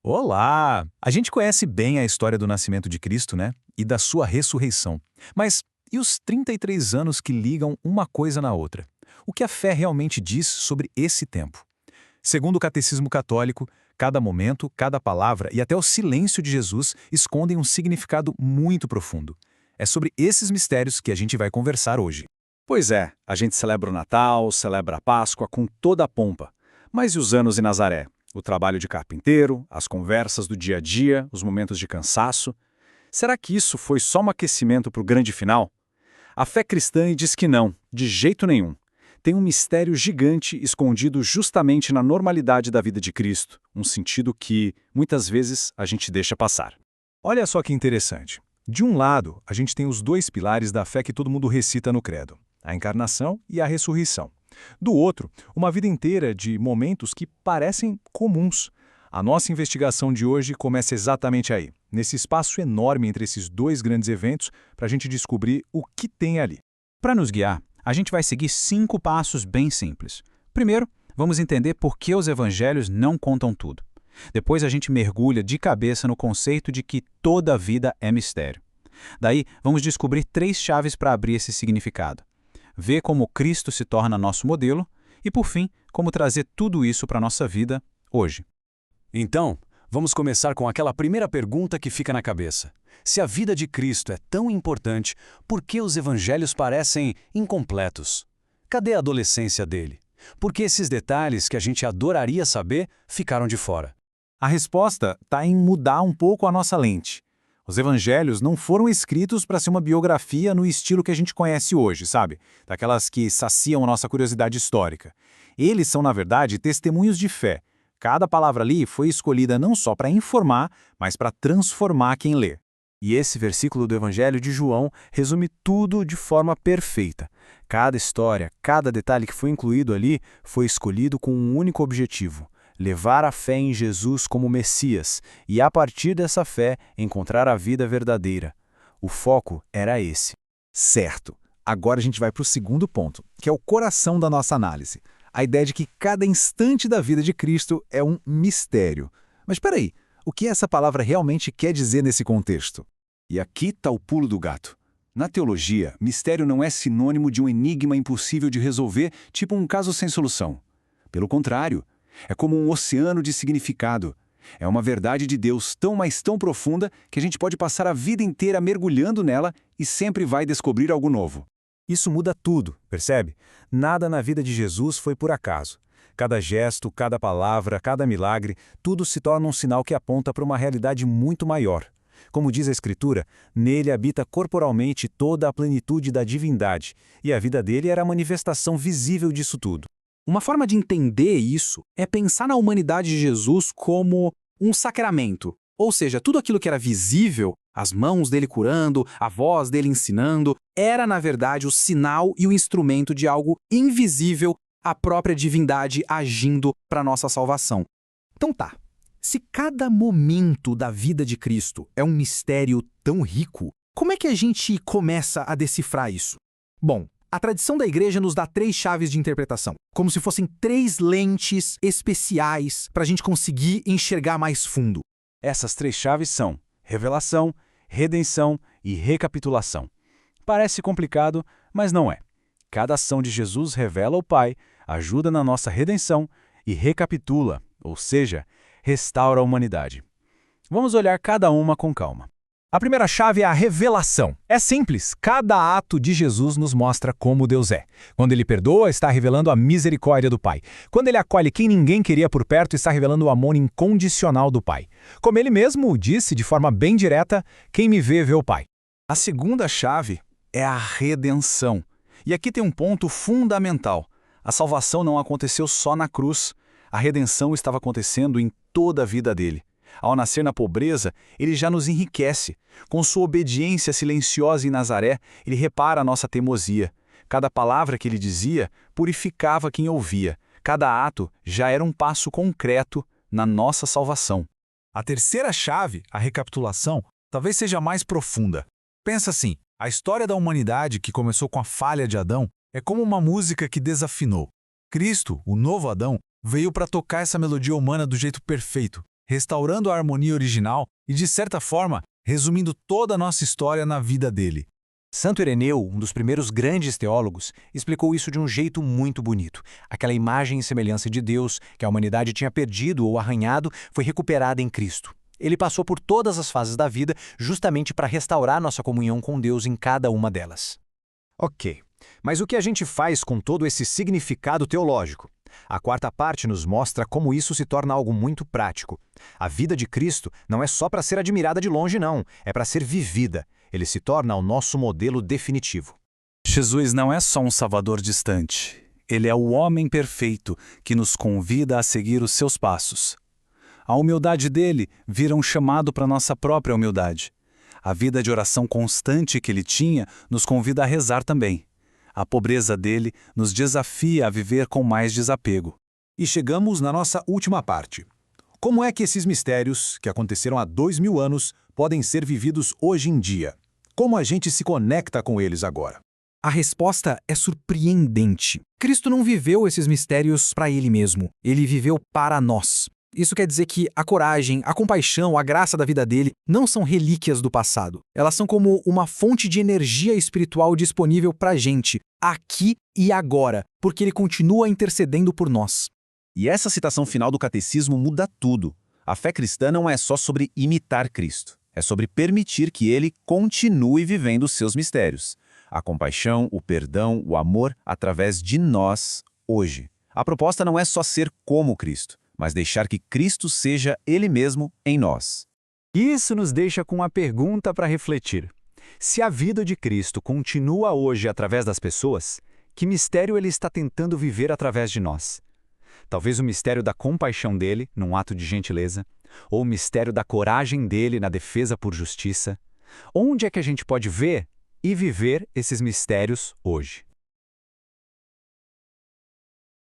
Olá! A gente conhece bem a história do nascimento de Cristo, né? E da sua ressurreição. Mas e os 33 anos que ligam uma coisa na outra? O que a fé realmente diz sobre esse tempo? Segundo o Catecismo Católico, cada momento, cada palavra e até o silêncio de Jesus escondem um significado muito profundo. É sobre esses mistérios que a gente vai conversar hoje. Pois é, a gente celebra o Natal, celebra a Páscoa com toda a pompa. Mas e os anos em Nazaré? O trabalho de carpinteiro, as conversas do dia a dia, os momentos de cansaço? Será que isso foi só um aquecimento para o grande final? A fé cristã diz que não, de jeito nenhum. Tem um mistério gigante escondido justamente na normalidade da vida de Cristo, um sentido que, muitas vezes, a gente deixa passar. Olha só que interessante. De um lado, a gente tem os dois pilares da fé que todo mundo recita no credo: a encarnação e a ressurreição. Do outro, uma vida inteira de momentos que parecem comuns. A nossa investigação de hoje começa exatamente aí, nesse espaço enorme entre esses dois grandes eventos, para a gente descobrir o que tem ali. Para nos guiar, a gente vai seguir 5 passos bem simples. Primeiro, vamos entender por que os evangelhos não contam tudo. Depois a gente mergulha de cabeça no conceito de que toda a vida é mistério. Daí, vamos descobrir 3 chaves para abrir esse significado. Ver como Cristo se torna nosso modelo e, por fim, como trazer tudo isso para a nossa vida hoje. Então, vamos começar com aquela primeira pergunta que fica na cabeça. Se a vida de Cristo é tão importante, por que os evangelhos parecem incompletos? Cadê a adolescência dele? Por que esses detalhes que a gente adoraria saber ficaram de fora? A resposta está em mudar um pouco a nossa lente. Os evangelhos não foram escritos para ser uma biografia no estilo que a gente conhece hoje, sabe? Daquelas que saciam a nossa curiosidade histórica. Eles são, na verdade, testemunhos de fé. Cada palavra ali foi escolhida não só para informar, mas para transformar quem lê. E esse versículo do Evangelho de João resume tudo de forma perfeita. Cada história, cada detalhe que foi incluído ali foi escolhido com um único objetivo: levar a fé em Jesus como Messias e, a partir dessa fé, encontrar a vida verdadeira. O foco era esse. Certo. Agora a gente vai para o segundo ponto, que é o coração da nossa análise. A ideia de que cada instante da vida de Cristo é um mistério. Mas espera aí, o que essa palavra realmente quer dizer nesse contexto? E aqui está o pulo do gato. Na teologia, mistério não é sinônimo de um enigma impossível de resolver, tipo um caso sem solução. Pelo contrário, é como um oceano de significado. É uma verdade de Deus tão, mas tão profunda que a gente pode passar a vida inteira mergulhando nela e sempre vai descobrir algo novo. Isso muda tudo, percebe? Nada na vida de Jesus foi por acaso. Cada gesto, cada palavra, cada milagre, tudo se torna um sinal que aponta para uma realidade muito maior. Como diz a Escritura, nele habita corporalmente toda a plenitude da divindade, e a vida dele era a manifestação visível disso tudo. Uma forma de entender isso é pensar na humanidade de Jesus como um sacramento. Ou seja, tudo aquilo que era visível, as mãos dele curando, a voz dele ensinando, era, na verdade, o sinal e o instrumento de algo invisível, a própria divindade agindo para a nossa salvação. Então tá, se cada momento da vida de Cristo é um mistério tão rico, como é que a gente começa a decifrar isso? Bom, a tradição da igreja nos dá 3 chaves de interpretação, como se fossem 3 lentes especiais para a gente conseguir enxergar mais fundo. Essas 3 chaves são revelação, redenção e recapitulação. Parece complicado, mas não é. Cada ação de Jesus revela o Pai, ajuda na nossa redenção e recapitula, ou seja, restaura a humanidade. Vamos olhar cada uma com calma. A primeira chave é a revelação. É simples, cada ato de Jesus nos mostra como Deus é. Quando ele perdoa, está revelando a misericórdia do Pai. Quando ele acolhe quem ninguém queria por perto, está revelando o amor incondicional do Pai. Como ele mesmo disse de forma bem direta, quem me vê, vê o Pai. A segunda chave é a redenção. E aqui tem um ponto fundamental. A salvação não aconteceu só na cruz. A redenção estava acontecendo em toda a vida dele. Ao nascer na pobreza, ele já nos enriquece. Com sua obediência silenciosa em Nazaré, ele repara a nossa teimosia. Cada palavra que ele dizia purificava quem ouvia. Cada ato já era um passo concreto na nossa salvação. A terceira chave, a recapitulação, talvez seja mais profunda. Pensa assim, a história da humanidade que começou com a falha de Adão é como uma música que desafinou. Cristo, o novo Adão, veio para tocar essa melodia humana do jeito perfeito. restaurando a harmonia original e, de certa forma, resumindo toda a nossa história na vida dele. Santo Ireneu, um dos primeiros grandes teólogos, explicou isso de um jeito muito bonito. Aquela imagem e semelhança de Deus que a humanidade tinha perdido ou arranhado foi recuperada em Cristo. Ele passou por todas as fases da vida justamente para restaurar nossa comunhão com Deus em cada uma delas. Ok, mas o que a gente faz com todo esse significado teológico? A quarta parte nos mostra como isso se torna algo muito prático. A vida de Cristo não é só para ser admirada de longe, não. É para ser vivida. Ele se torna o nosso modelo definitivo. Jesus não é só um salvador distante. Ele é o homem perfeito que nos convida a seguir os seus passos. A humildade dele vira um chamado para nossa própria humildade. A vida de oração constante que ele tinha nos convida a rezar também. A pobreza dele nos desafia a viver com mais desapego. E chegamos na nossa última parte. Como é que esses mistérios, que aconteceram há 2000 anos, podem ser vividos hoje em dia? Como a gente se conecta com eles agora? A resposta é surpreendente. Cristo não viveu esses mistérios para ele mesmo. Ele viveu para nós. Isso quer dizer que a coragem, a compaixão, a graça da vida dele não são relíquias do passado. Elas são como uma fonte de energia espiritual disponível para a gente, aqui e agora, porque ele continua intercedendo por nós. E essa citação final do catecismo muda tudo. A fé cristã não é só sobre imitar Cristo. É sobre permitir que ele continue vivendo os seus mistérios. A compaixão, o perdão, o amor através de nós, hoje. A proposta não é só ser como Cristo, mas deixar que Cristo seja Ele mesmo em nós. Isso nos deixa com uma pergunta para refletir. Se a vida de Cristo continua hoje através das pessoas, que mistério ele está tentando viver através de nós? Talvez o mistério da compaixão dele, num ato de gentileza, ou o mistério da coragem dele na defesa por justiça. Onde é que a gente pode ver e viver esses mistérios hoje?